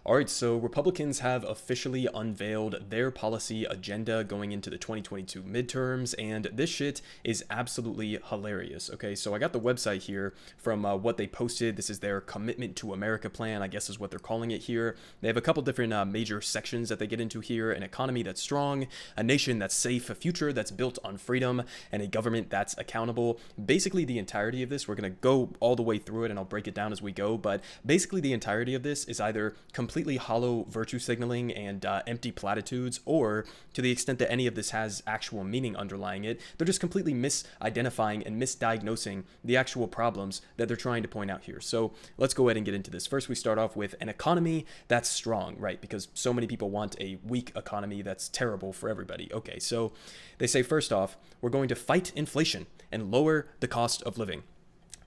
All right, so Republicans have officially unveiled their policy agenda going into the 2022 midterms, and this shit is absolutely hilarious. Okay, so I got the website here from what they posted. This is their Commitment to America plan, I guess is what they're calling it here. They have a couple different major sections that they get into here: an economy that's strong, a nation that's safe, a future that's built on freedom, and a government that's accountable. Basically, the entirety of this, we're going to go all the way through it, and I'll break it down as we go, but basically the entirety of this is either completely hollow virtue signaling and empty platitudes, or to the extent that any of this has actual meaning underlying it, they're just completely misidentifying and misdiagnosing the actual problems that they're trying to point out here. So let's go ahead and get into this. First, we start off with an economy that's strong, right? Because so many people want a weak economy that's terrible for everybody. Okay, so they say, first off, we're going to fight inflation and lower the cost of living.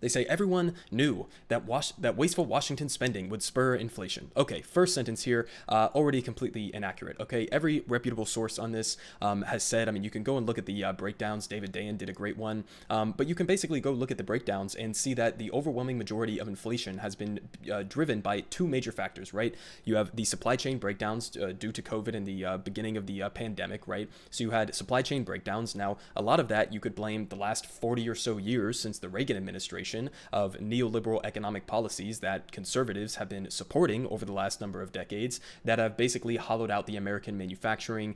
They say everyone knew that wasteful Washington spending would spur inflation. Okay, first sentence here, already completely inaccurate. Okay, every reputable source on this has said, I mean, you can go and look at the breakdowns. David Dayen did a great one, but you can basically go look at the breakdowns and see that the overwhelming majority of inflation has been driven by two major factors, right? You have the supply chain breakdowns due to COVID and the beginning of the pandemic, right? So you had supply chain breakdowns. Now, a lot of that you could blame the last 40 or so years since the Reagan administration of neoliberal economic policies that conservatives have been supporting over the last number of decades that have basically hollowed out the American manufacturing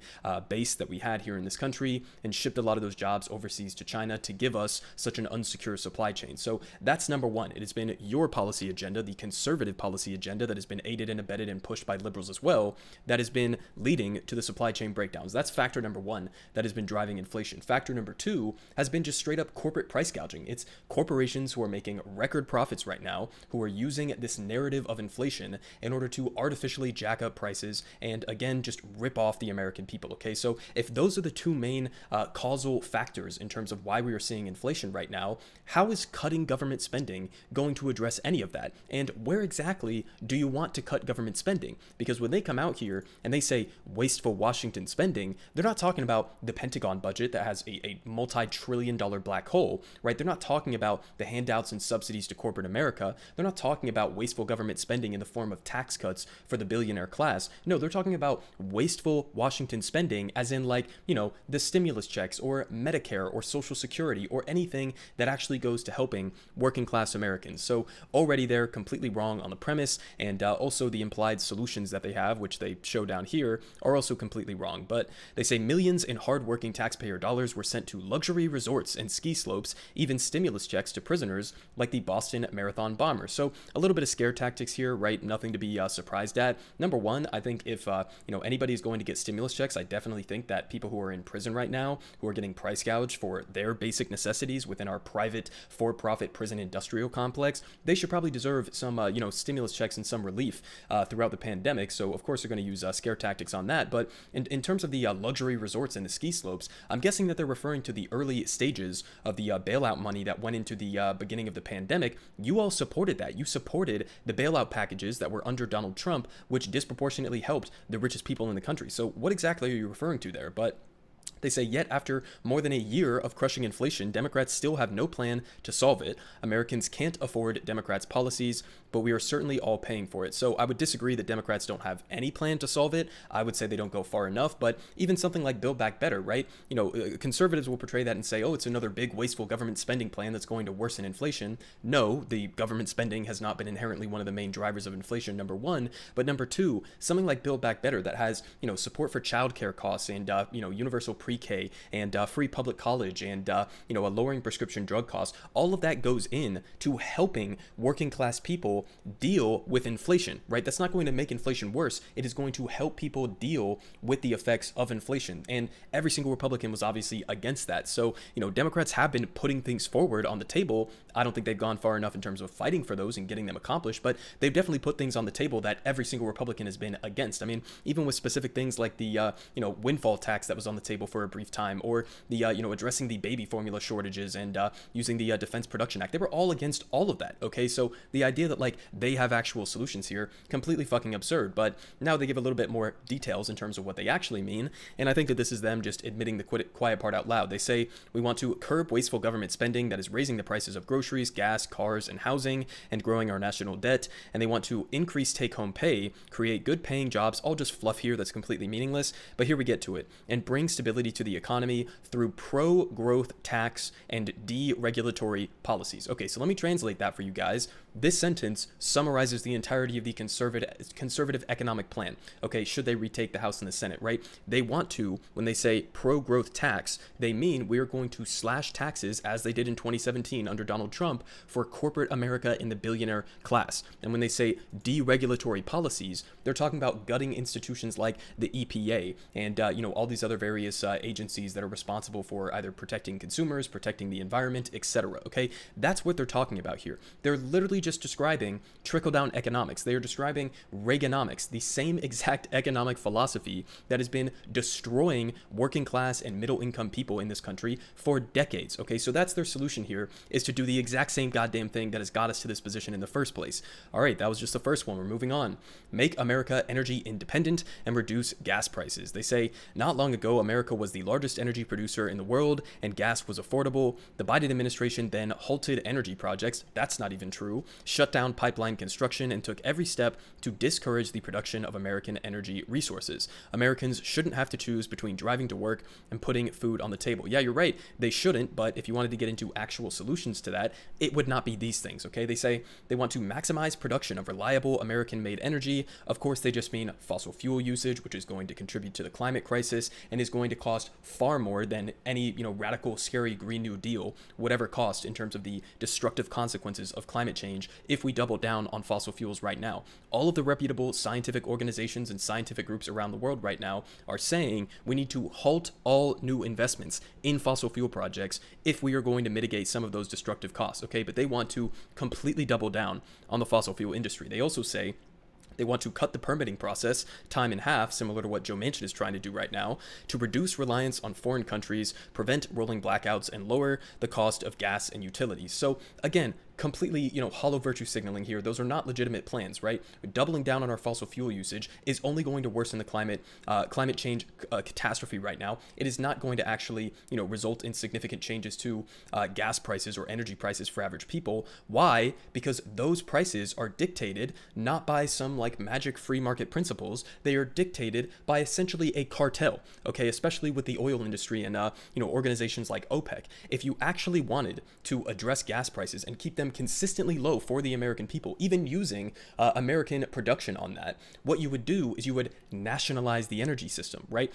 base that we had here in this country and shipped a lot of those jobs overseas to China to give us such an unsecure supply chain. So that's number one. It has been your policy agenda, the conservative policy agenda that has been aided and abetted and pushed by liberals as well, that has been leading to the supply chain breakdowns. That's factor number one that has been driving inflation. Factor number two has been just straight up corporate price gouging. It's corporations who are making record profits right now, who are using this narrative of inflation in order to artificially jack up prices and again just rip off the American people. Okay, so if those are the two main causal factors in terms of why we are seeing inflation right now, how is cutting government spending going to address any of that? And where exactly do you want to cut government spending? Because when they come out here and they say wasteful Washington spending, they're not talking about the Pentagon budget that has a multi-trillion-dollar black hole, right? They're not talking about the handouts and subsidies to corporate America. They're not talking about wasteful government spending in the form of tax cuts for the billionaire class. No, they're talking about wasteful Washington spending as in, like, you know, the stimulus checks or Medicare or Social Security or anything that actually goes to helping working class Americans. So already they're completely wrong on the premise, and also the implied solutions that they have, which they show down here, are also completely wrong. But they say millions in hardworking taxpayer dollars were sent to luxury resorts and ski slopes, even stimulus checks to prisoners like the Boston Marathon bomber. So a little bit of scare tactics here, right? Nothing to be surprised at. Number one, I think if anybody is going to get stimulus checks, I definitely think that people who are in prison right now, who are getting price gouged for their basic necessities within our private for-profit prison industrial complex, they should probably deserve some stimulus checks and some relief throughout the pandemic. So of course they're going to use scare tactics on that. But in terms of the luxury resorts and the ski slopes, I'm guessing that they're referring to the early stages of the bailout money that went into the beginning of the pandemic. You all supported that. You supported the bailout packages that were under Donald Trump, which disproportionately helped the richest people in the country. So what exactly are you referring to there? But they say, yet after more than a year of crushing inflation, Democrats still have no plan to solve it. Americans can't afford Democrats' policies, but we are certainly all paying for it. So I would disagree that Democrats don't have any plan to solve it. I would say they don't go far enough, but even something like Build Back Better, right? Conservatives will portray that and say, oh, it's another big wasteful government spending plan that's going to worsen inflation. No, the government spending has not been inherently one of the main drivers of inflation, number one. But number two, something like Build Back Better that has, support for childcare costs and, universal pre-K and free public college and, a lowering prescription drug costs, all of that goes in to helping working class people deal with inflation, right? That's not going to make inflation worse. It is going to help people deal with the effects of inflation. And every single Republican was obviously against that. So, Democrats have been putting things forward on the table. I don't think they've gone far enough in terms of fighting for those and getting them accomplished, but they've definitely put things on the table that every single Republican has been against. I mean, even with specific things like the, windfall tax that was on the table for for a brief time, or the addressing the baby formula shortages and using the Defense Production Act. They were all against all of that. Okay, so the idea that like they have actual solutions here, completely fucking absurd. But now they give a little bit more details in terms of what they actually mean, and I think that this is them just admitting the quiet part out loud. They say we want to curb wasteful government spending that is raising the prices of groceries, gas, cars, and housing, and growing our national debt, and they want to increase take-home pay, create good paying jobs, all just fluff here that's completely meaningless, but here we get to it, and bring stability to the economy through pro-growth tax and deregulatory policies. Okay, so let me translate that for you guys. This sentence summarizes the entirety of the conservative economic plan. Okay, should they retake the House and the Senate, right? They want to, when they say pro-growth tax, they mean we're going to slash taxes as they did in 2017 under Donald Trump for corporate America in the billionaire class. And when they say deregulatory policies, they're talking about gutting institutions like the EPA and, all these other various agencies that are responsible for either protecting consumers, protecting the environment, etc. Okay, that's what they're talking about here. They're literally just describing trickle-down economics. They are describing Reaganomics, the same exact economic philosophy that has been destroying working class and middle-income people in this country for decades. Okay, so that's their solution here, is to do the exact same goddamn thing that has got us to this position in the first place. All right, that was just the first one. We're moving on. Make America energy independent and reduce gas prices. They say, not long ago, America was the largest energy producer in the world and gas was affordable. The Biden administration then halted energy projects. That's not even true. Shut down pipeline construction and took every step to discourage the production of American energy resources. Americans shouldn't have to choose between driving to work and putting food on the table. Yeah, you're right. They shouldn't, but if you wanted to get into actual solutions to that, it would not be these things, okay? They say they want to maximize production of reliable American-made energy. Of course, they just mean fossil fuel usage, which is going to contribute to the climate crisis and is going to cost far more than any, radical, scary Green New Deal would ever cost in terms of the destructive consequences of climate change if we double down on fossil fuels right now. All of the reputable scientific organizations and scientific groups around the world right now are saying we need to halt all new investments in fossil fuel projects if we are going to mitigate some of those destructive costs, okay? But they want to completely double down on the fossil fuel industry. They also say they want to cut the permitting process time in half, similar to what Joe Manchin is trying to do right now, to reduce reliance on foreign countries, prevent rolling blackouts, and lower the cost of gas and utilities. So again, completely, hollow virtue signaling here. Those are not legitimate plans, right? Doubling down on our fossil fuel usage is only going to worsen the climate change catastrophe right now. It is not going to actually, result in significant changes to gas prices or energy prices for average people. Why? Because those prices are dictated not by some like magic free market principles. They are dictated by essentially a cartel, okay? Especially with the oil industry and, organizations like OPEC. If you actually wanted to address gas prices and keep them consistently low for the American people, even using American production on that, what you would do is you would nationalize the energy system, right?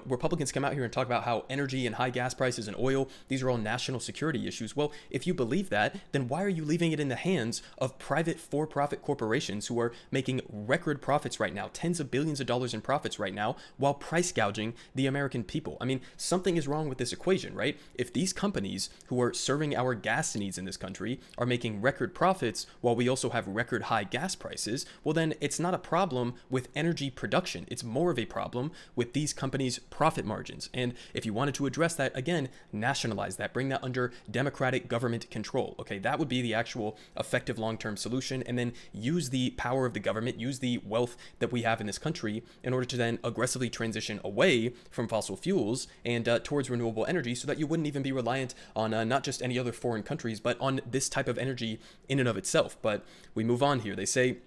Republicans come out here and talk about how energy and high gas prices and oil, these are all national security issues. Well, if you believe that, then why are you leaving it in the hands of private for-profit corporations who are making record profits right now, tens of billions of dollars in profits right now, while price gouging the American people? I mean, something is wrong with this equation, right? If these companies who are serving our gas needs in this country are making record profits while we also have record high gas prices, well then it's not a problem with energy production. It's more of a problem with these companies' profit margins. And if you wanted to address that, again, nationalize that, bring that under democratic government control. Okay, that would be the actual effective long-term solution, and then use the power of the government, use the wealth that we have in this country in order to then aggressively transition away from fossil fuels and towards renewable energy, so that you wouldn't even be reliant on not just any other foreign countries, but on this type of energy in and of itself. But we move on here. They say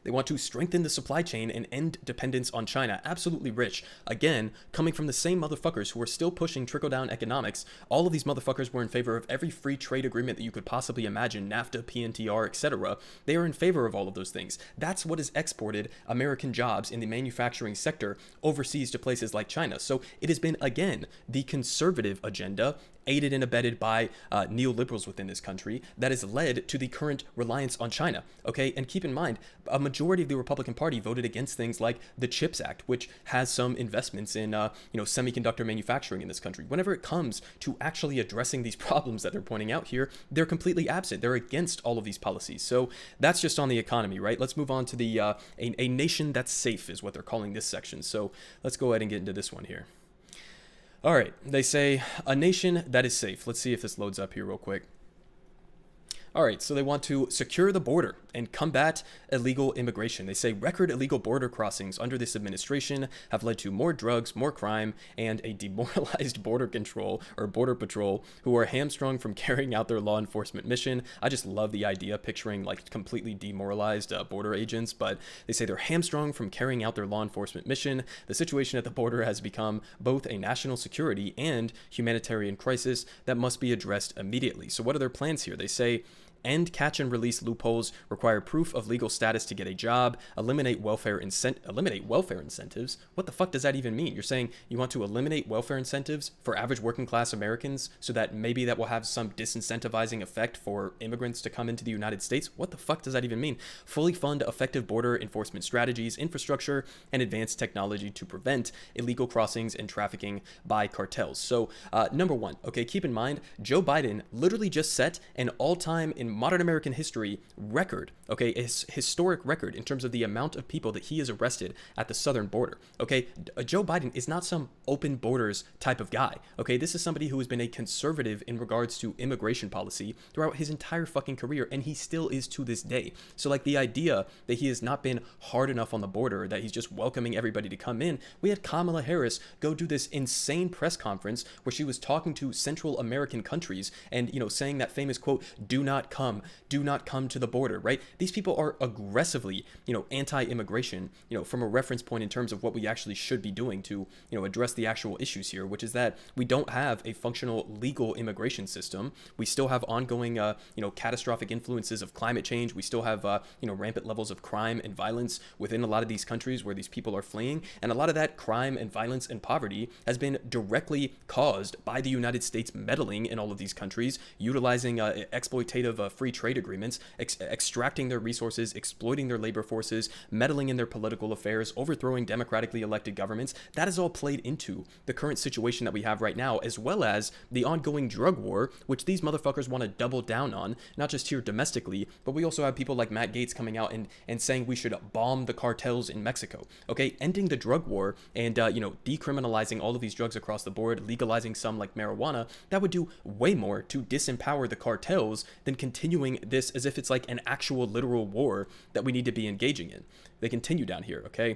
they want to strengthen the supply chain and end dependence on China. Absolutely rich. Again, coming from the same motherfuckers who are still pushing trickle-down economics. All of these motherfuckers were in favor of every free trade agreement that you could possibly imagine, NAFTA, PNTR, etc. They are in favor of all of those things. That's what has exported American jobs in the manufacturing sector overseas to places like China. So it has been, again, the conservative agenda, aided and abetted by neoliberals within this country, that has led to the current reliance on China. Okay, and keep in mind, a majority of the Republican Party voted against things like the CHIPS Act, which has some investments in semiconductor manufacturing in this country. Whenever it comes to actually addressing these problems that they're pointing out here, they're completely absent. They're against all of these policies. So that's just on the economy, right? Let's move on to the a nation that's safe is what they're calling this section. So let's go ahead and get into this one here. All right, they say a nation that is safe. Let's see if this loads up here real quick. All right, so they want to secure the border and combat illegal immigration. They say record illegal border crossings under this administration have led to more drugs, more crime, and a demoralized border control or border patrol who are hamstrung from carrying out their law enforcement mission. I just love the idea, picturing like completely demoralized border agents, but they say they're hamstrung from carrying out their law enforcement mission. The situation at the border has become both a national security and humanitarian crisis that must be addressed immediately. So what are their plans here? They say end catch and release loopholes, require proof of legal status to get a job, eliminate welfare incentives. What the fuck does that even mean? You're saying you want to eliminate welfare incentives for average working class Americans so that maybe that will have some disincentivizing effect for immigrants to come into the United States? What the fuck does that even mean? Fully fund effective border enforcement strategies, infrastructure, and advanced technology to prevent illegal crossings and trafficking by cartels. So number one, okay, keep in mind, Joe Biden literally just set an all-time in modern American history record, okay, a historic record in terms of the amount of people that he has arrested at the southern border, okay? Joe Biden is not some open borders type of guy, okay? This is somebody who has been a conservative in regards to immigration policy throughout his entire fucking career, and he still is to this day. So like the idea that he has not been hard enough on the border, that he's just welcoming everybody to come in. We had Kamala Harris go do this insane press conference where she was talking to Central American countries and, you know, saying that famous quote, do not come to the border, right? These people are aggressively, you know, anti-immigration, you know, from a reference point in terms of what we actually should be doing to, you know, address the actual issues here, which is that we don't have a functional legal immigration system. We still have ongoing, you know, catastrophic influences of climate change. We still have, you know, rampant levels of crime and violence within a lot of these countries where these people are fleeing. And a lot of that crime and violence and poverty has been directly caused by the United States meddling in all of these countries, utilizing exploitative free trade agreements, extracting their resources, exploiting their labor forces, meddling in their political affairs, overthrowing democratically elected governments. That is all played into the current situation that we have right now, as well as the ongoing drug war, which these motherfuckers want to double down on, not just here domestically, but we also have people like Matt Gaetz coming out and saying we should bomb the cartels in Mexico. Okay, ending the drug war and, you know, decriminalizing all of these drugs across the board, legalizing some like marijuana, that would do way more to disempower the cartels than continuing this as if it's like an actual literal war that we need to be engaging in. They continue down here, okay?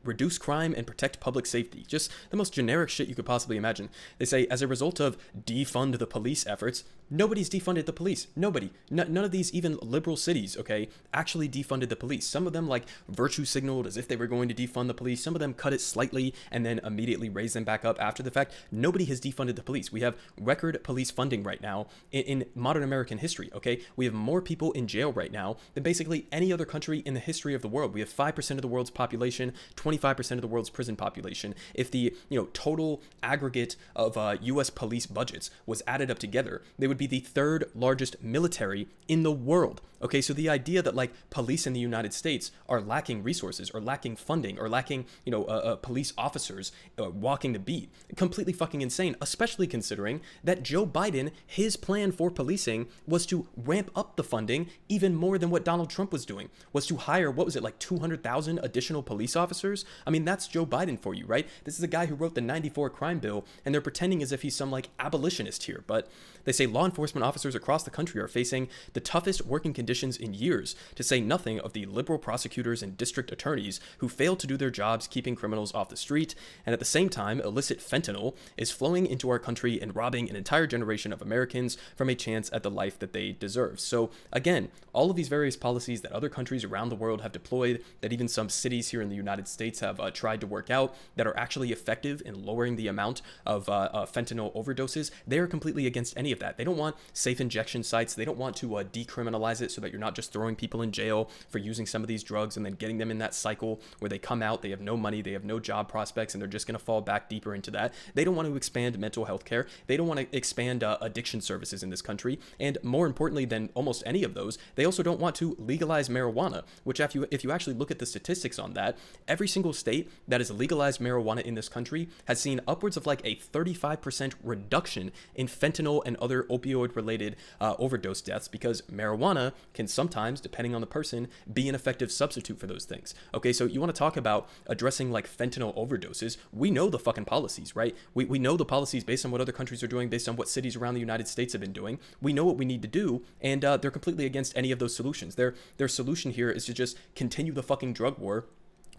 Reduce crime and protect public safety. Just the most generic shit you could possibly imagine. They say, as a result of defund the police efforts, nobody's defunded the police. Nobody. None of these even liberal cities, okay, actually defunded the police. Some of them like virtue signaled as if they were going to defund the police. Some of them cut it slightly and then immediately raised them back up after the fact. Nobody has defunded the police. We have record police funding right now in modern American history, okay? We have more people in jail right now than basically any other country in the history of the world. We have 5% of the world's population, 25% of the world's prison population. If the, you know, total aggregate of U.S. police budgets was added up together, they would be the third largest military in the world. Okay, so the idea that like police in the United States are lacking resources or lacking funding or lacking, you know, police officers walking the beat, completely fucking insane, especially considering that Joe Biden, his plan for policing was to ramp up the funding even more than what Donald Trump was doing, was to hire, what was it, like 200,000 additional police officers? I mean, that's Joe Biden for you, right? This is a guy who wrote the 94 crime bill, and they're pretending as if he's some like abolitionist here. But they say law enforcement officers across the country are facing the toughest working conditions in years, to say nothing of the liberal prosecutors and district attorneys who fail to do their jobs keeping criminals off the street. And at the same time, illicit fentanyl is flowing into our country and robbing an entire generation of Americans from a chance at the life that they deserve. So again, all of these various policies that other countries around the world have deployed, that even some cities here in the United States have tried to work out, that are actually effective in lowering the amount of fentanyl overdoses, they're completely against any of that. They don't want safe injection sites. They don't want to decriminalize it so that you're not just throwing people in jail for using some of these drugs and then getting them in that cycle where they come out, they have no money, they have no job prospects, and they're just going to fall back deeper into that. They don't want to expand mental health care. They don't want to expand addiction services in this country. And more importantly than almost any of those, they also don't want to legalize marijuana, which if you actually look at the statistics on that, every single state that has legalized marijuana in this country has seen upwards of like a 35% reduction in fentanyl and other opioid related overdose deaths, because marijuana can sometimes, depending on the person, be an effective substitute for those things. Okay, so you want to talk about addressing like fentanyl overdoses. We know the fucking policies, right? We know the policies based on what other countries are doing, based on what cities around the United States have been doing. We know what we need to do, and they're completely against any of those solutions. Their solution here is to just continue the fucking drug war,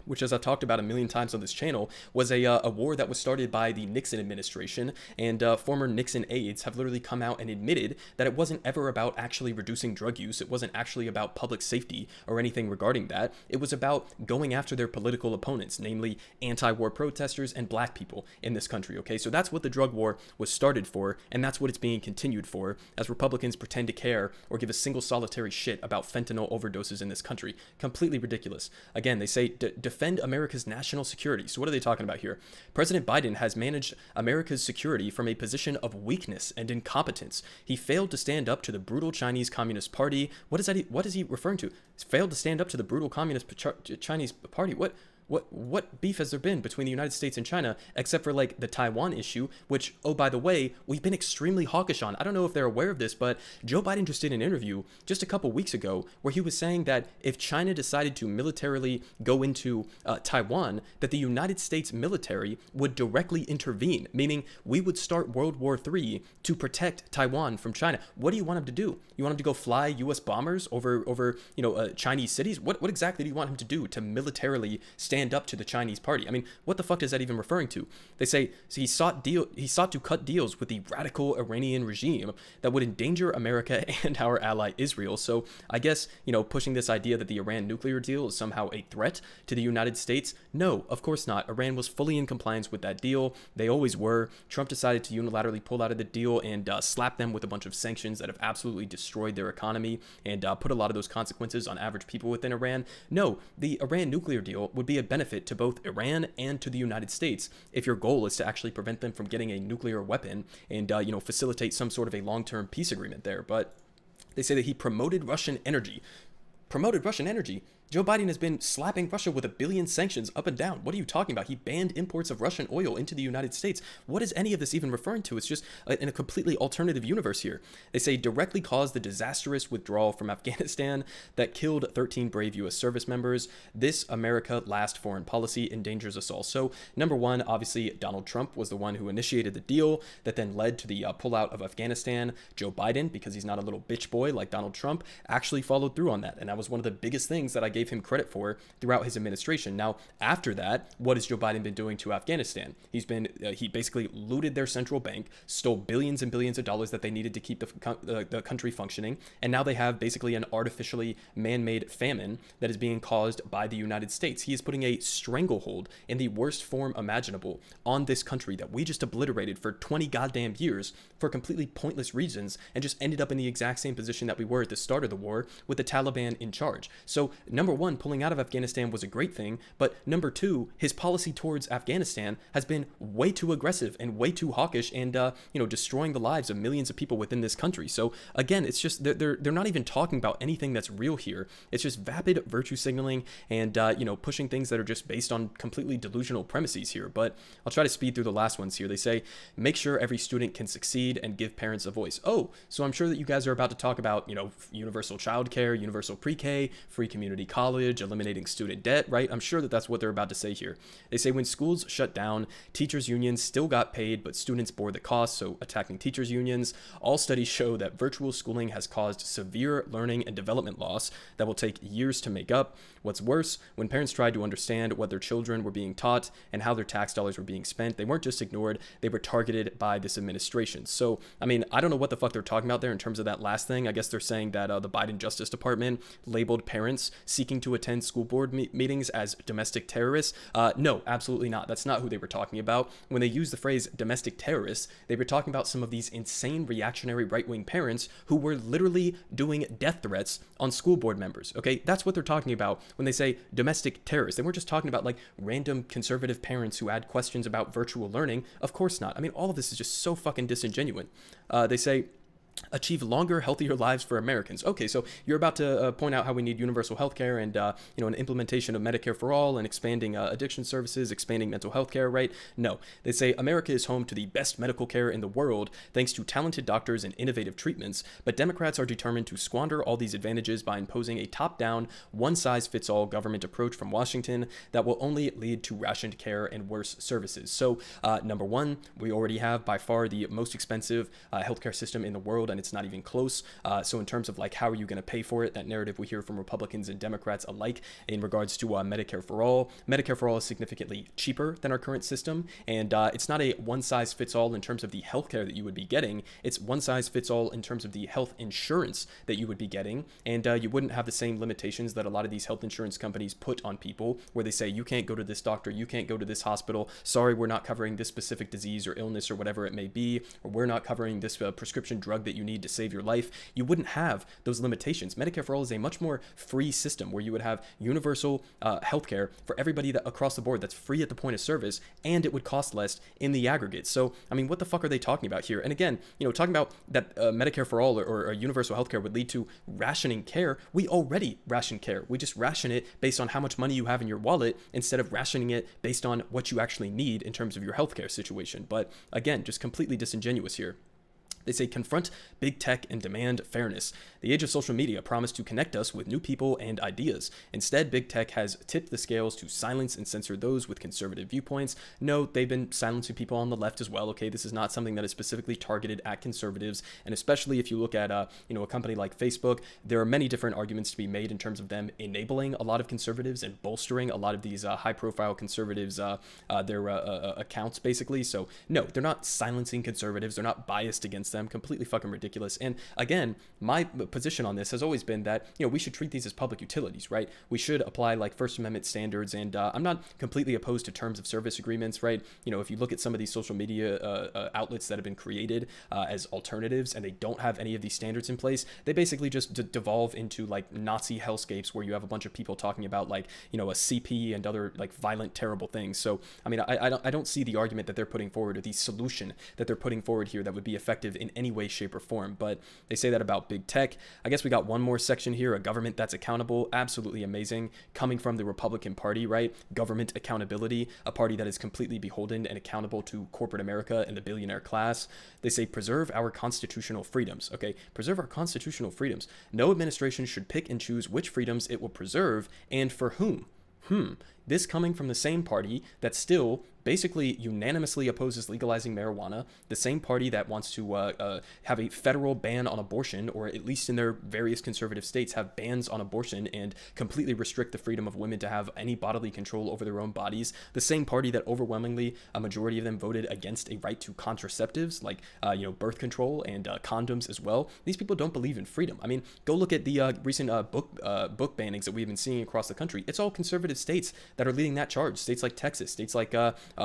which, as I've talked about a million times on this channel, was a war that was started by the Nixon administration, and former Nixon aides have literally come out and admitted that it wasn't ever about actually reducing drug use. It wasn't actually about public safety or anything regarding that. It was about going after their political opponents, namely anti-war protesters and black people in this country, okay? So that's what the drug war was started for, and that's what it's being continued for, as Republicans pretend to care or give a single solitary shit about fentanyl overdoses in this country. Completely ridiculous. Again, they say defend America's national security. So what are they talking about here? President Biden has managed America's security from a position of weakness and incompetence. He failed to stand up to the brutal Chinese Communist Party. What is that? What is he referring to? Failed to stand up to the brutal Communist Chinese Party. What beef has there been between the United States and China, except for like the Taiwan issue, which, oh, by the way, we've been extremely hawkish on. I don't know if they're aware of this, but Joe Biden just did an interview just a couple weeks ago where he was saying that if China decided to militarily go into Taiwan, that the United States military would directly intervene, meaning we would start World War III to protect Taiwan from China. What do you want him to do? You want him to go fly U.S. bombers over Chinese cities? What exactly do you want him to do to militarily stand up to the Chinese party? I mean, what the fuck is that even referring to? They say so he sought to cut deals with the radical Iranian regime that would endanger America and our ally Israel. So I guess, pushing this idea that the Iran nuclear deal is somehow a threat to the United States. No, of course not. Iran was fully in compliance with that deal. They always were. Trump decided to unilaterally pull out of the deal and slap them with a bunch of sanctions that have absolutely destroyed their economy and put a lot of those consequences on average people within Iran. No, the Iran nuclear deal would be a benefit to both Iran and to the United States if your goal is to actually prevent them from getting a nuclear weapon and facilitate some sort of a long-term peace agreement there. But they say that he promoted Russian energy. Joe Biden has been slapping Russia with 1 billion sanctions up and down. What are you talking about? He banned imports of Russian oil into the United States. What is any of this even referring to? It's just in a completely alternative universe here. They say directly caused the disastrous withdrawal from Afghanistan that killed 13 brave U.S. service members. This America last foreign policy endangers us all. So number one, obviously Donald Trump was the one who initiated the deal that then led to the pullout of Afghanistan. Joe Biden, because he's not a little bitch boy like Donald Trump, actually followed through on that. And that was one of the biggest things that I gave him credit for throughout his administration. Now, after that, what has Joe Biden been doing to Afghanistan? He basically looted their central bank, stole billions and billions of dollars that they needed to keep the country functioning, and now they have basically an artificially man-made famine that is being caused by the United States. He is putting a stranglehold in the worst form imaginable on this country that we just obliterated for 20 goddamn years for completely pointless reasons and just ended up in the exact same position that we were at the start of the war with the Taliban in charge. So, number one, pulling out of Afghanistan was a great thing, but number two, his policy towards Afghanistan has been way too aggressive and way too hawkish and destroying the lives of millions of people within this country. So again, it's just they're not even talking about anything that's real here. It's just vapid virtue signaling and pushing things that are just based on completely delusional premises here. But I'll try to speed through the last ones here. They say make sure every student can succeed and give parents a voice. Oh, so I'm sure that you guys are about to talk about universal childcare, universal pre-K, free community college, eliminating student debt, right? I'm sure that that's what they're about to say here. They say when schools shut down, teachers unions still got paid, but students bore the cost, so attacking teachers unions. All studies show that virtual schooling has caused severe learning and development loss that will take years to make up. What's worse, when parents tried to understand what their children were being taught and how their tax dollars were being spent, they weren't just ignored, they were targeted by this administration. So, I mean, I don't know what the fuck they're talking about there in terms of that last thing. I guess they're saying that the Biden Justice Department labeled parents seeking to attend school board meetings as domestic terrorists. No, absolutely not. That's not who they were talking about. When they used the phrase domestic terrorists, they were talking about some of these insane reactionary right-wing parents who were literally doing death threats on school board members. Okay, that's what they're talking about when they say domestic terrorists. They weren't just talking about like random conservative parents who had questions about virtual learning. Of course not. I mean, all of this is just so fucking disingenuous. They say achieve longer, healthier lives for Americans. Okay, so you're about to point out how we need universal health care and, an implementation of Medicare for all and expanding addiction services, expanding mental health care, right? No, they say America is home to the best medical care in the world thanks to talented doctors and innovative treatments, but Democrats are determined to squander all these advantages by imposing a top-down, one-size-fits-all government approach from Washington that will only lead to rationed care and worse services. So, number one, we already have by far the most expensive healthcare system in the world, and it's not even close. So in terms of like, how are you going to pay for it? That narrative we hear from Republicans and Democrats alike in regards to Medicare for all. Medicare for all is significantly cheaper than our current system. And it's not a one size fits all in terms of the healthcare that you would be getting. It's one size fits all in terms of the health insurance that you would be getting. And you wouldn't have the same limitations that a lot of these health insurance companies put on people, where they say, you can't go to this doctor, you can't go to this hospital. Sorry, we're not covering this specific disease or illness or whatever it may be, or we're not covering this prescription drug that you need to save your life. You wouldn't have those limitations. Medicare for all is a much more free system where you would have universal healthcare for everybody that across the board that's free at the point of service, and it would cost less in the aggregate. So, I mean, what the fuck are they talking about here? And again, talking about that Medicare for all or universal healthcare would lead to rationing care. We already ration care. We just ration it based on how much money you have in your wallet instead of rationing it based on what you actually need in terms of your healthcare situation. But again, just completely disingenuous here. They say, confront big tech and demand fairness. The age of social media promised to connect us with new people and ideas. Instead, big tech has tipped the scales to silence and censor those with conservative viewpoints. No, they've been silencing people on the left as well. Okay, this is not something that is specifically targeted at conservatives. And especially if you look at, a company like Facebook, there are many different arguments to be made in terms of them enabling a lot of conservatives and bolstering a lot of these high-profile conservatives, their accounts, basically. So, no, they're not silencing conservatives. They're not biased against them. Completely fucking ridiculous. And again, my position on this has always been that we should treat these as public utilities, right? We should apply like First Amendment standards, and I'm not completely opposed to terms of service agreements, right? If you look at some of these social media outlets that have been created as alternatives and they don't have any of these standards in place, they basically just devolve into like Nazi hellscapes where you have a bunch of people talking about like a CP and other like violent, terrible things. So I mean, I don't see the argument that they're putting forward or the solution that they're putting forward here that would be effective in any way, shape, or form. But they say that about big tech. I guess we got one more section here, a government that's accountable. Absolutely amazing. Coming from the Republican Party, right? Government accountability, a party that is completely beholden and accountable to corporate America and the billionaire class. They say, preserve our constitutional freedoms. Okay, preserve our constitutional freedoms. No administration should pick and choose which freedoms it will preserve and for whom. This coming from the same party that still basically unanimously opposes legalizing marijuana, the same party that wants to have a federal ban on abortion, or at least in their various conservative states have bans on abortion and completely restrict the freedom of women to have any bodily control over their own bodies, the same party that overwhelmingly a majority of them voted against a right to contraceptives like birth control and condoms as well. These people don't believe in freedom. I mean, go look at the recent book bannings that we've been seeing across the country. It's all conservative states that are leading that charge. States like Texas, states like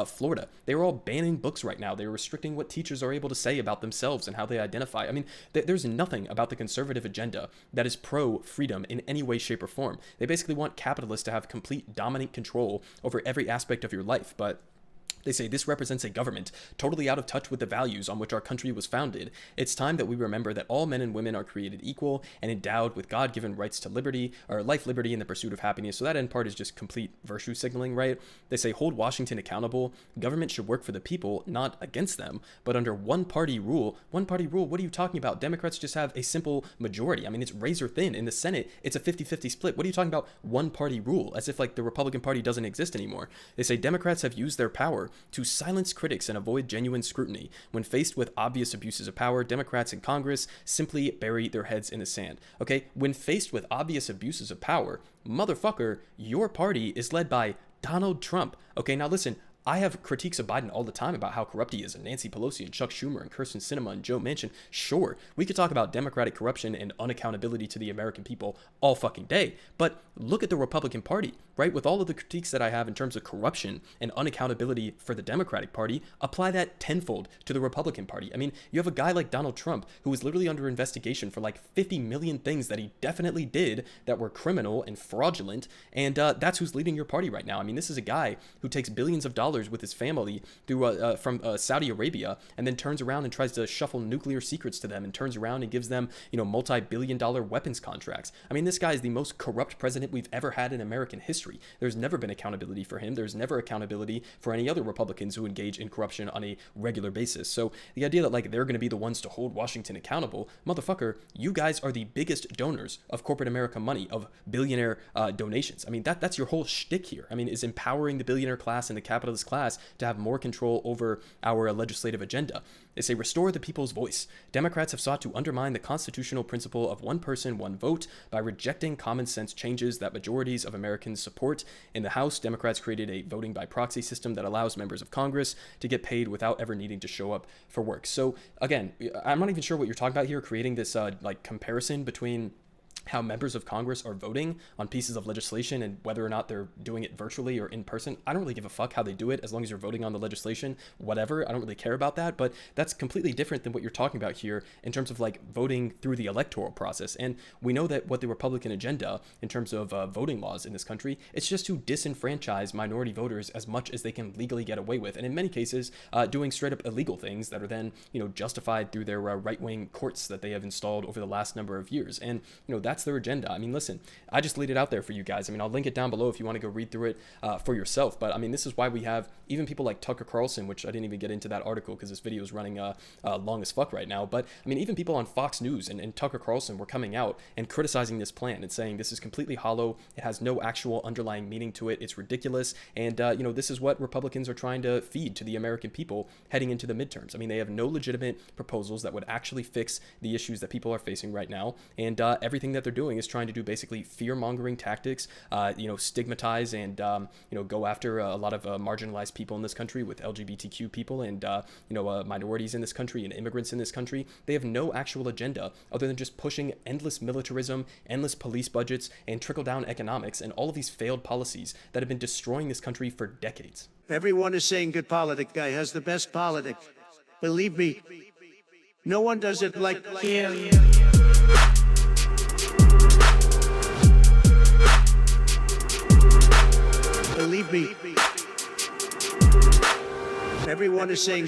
Florida, they are all banning books right now. They're restricting what teachers are able to say about themselves and how they identify. I mean, there's nothing about the conservative agenda that is pro-freedom in any way, shape, or form. They basically want capitalists to have complete dominant control over every aspect of your life. But they say this represents a government totally out of touch with the values on which our country was founded. It's time that we remember that all men and women are created equal and endowed with God-given rights to liberty, or life, liberty, and the pursuit of happiness. So that end part is just complete virtue signaling, right? They say hold Washington accountable. Government should work for the people, not against them, but under one-party rule. One-party rule, what are you talking about? Democrats just have a simple majority. I mean, it's razor thin. In the Senate, it's a 50-50 split. What are you talking about one-party rule? As if like the Republican Party doesn't exist anymore. They say Democrats have used their power to silence critics and avoid genuine scrutiny. When faced with obvious abuses of power, Democrats in Congress simply bury their heads in the sand. Okay, when faced with obvious abuses of power, motherfucker, your party is led by Donald Trump. Okay, now listen, I have critiques of Biden all the time about how corrupt he is, and Nancy Pelosi and Chuck Schumer and Kirsten Sinema and Joe Manchin. Sure, we could talk about Democratic corruption and unaccountability to the American people all fucking day, but look at the Republican Party, right? With all of the critiques that I have in terms of corruption and unaccountability for the Democratic Party, apply that tenfold to the Republican Party. I mean, you have a guy like Donald Trump who is literally under investigation for like 50 million things that he definitely did that were criminal and fraudulent, and that's who's leading your party right now. I mean, this is a guy who takes billions of dollars with his family through from Saudi Arabia, and then turns around and tries to shuffle nuclear secrets to them, and turns around and gives them, multi-billion-dollar weapons contracts. I mean, this guy is the most corrupt president we've ever had in American history. There's never been accountability for him. There's never accountability for any other Republicans who engage in corruption on a regular basis. So the idea that they're going to be the ones to hold Washington accountable, motherfucker, you guys are the biggest donors of corporate America money, of billionaire donations. I mean, that's your whole shtick here. I mean, is empowering the billionaire class and the capitalist class to have more control over our legislative agenda. They say, restore the people's voice. Democrats have sought to undermine the constitutional principle of one person, one vote by rejecting common sense changes that majorities of Americans support. In the House, Democrats created a voting by proxy system that allows members of Congress to get paid without ever needing to show up for work. So again, I'm not even sure what you're talking about here, creating this comparison between how members of Congress are voting on pieces of legislation and whether or not they're doing it virtually or in person. I don't really give a fuck how they do it, as long as you're voting on the legislation, whatever. I don't really care about that, but that's completely different than what you're talking about here in terms of voting through the electoral process. And we know that what the Republican agenda in terms of voting laws in this country, it's just to disenfranchise minority voters as much as they can legally get away with. And in many cases, doing straight up illegal things that are then, justified through their right-wing courts that they have installed over the last number of years. And, that's their agenda. I mean, listen, I just laid it out there for you guys. I mean, I'll link it down below if you want to go read through it for yourself. But I mean, this is why we have even people like Tucker Carlson, which I didn't even get into that article because this video is running long as fuck right now. But I mean, even people on Fox News and Tucker Carlson were coming out and criticizing this plan and saying this is completely hollow. It has no actual underlying meaning to it. It's ridiculous. And, this is what Republicans are trying to feed to the American people heading into the midterms. I mean, they have no legitimate proposals that would actually fix the issues that people are facing right now. And everything that they're doing is trying to do basically fear-mongering tactics, stigmatize and, go after a lot of marginalized people in this country, with LGBTQ people and, minorities in this country and immigrants in this country. They have no actual agenda other than just pushing endless militarism, endless police budgets, and trickle-down economics, and all of these failed policies that have been destroying this country for decades. Everyone is saying good politic guy has the best politics. Believe me, no one does it like him. Believe me, everyone is saying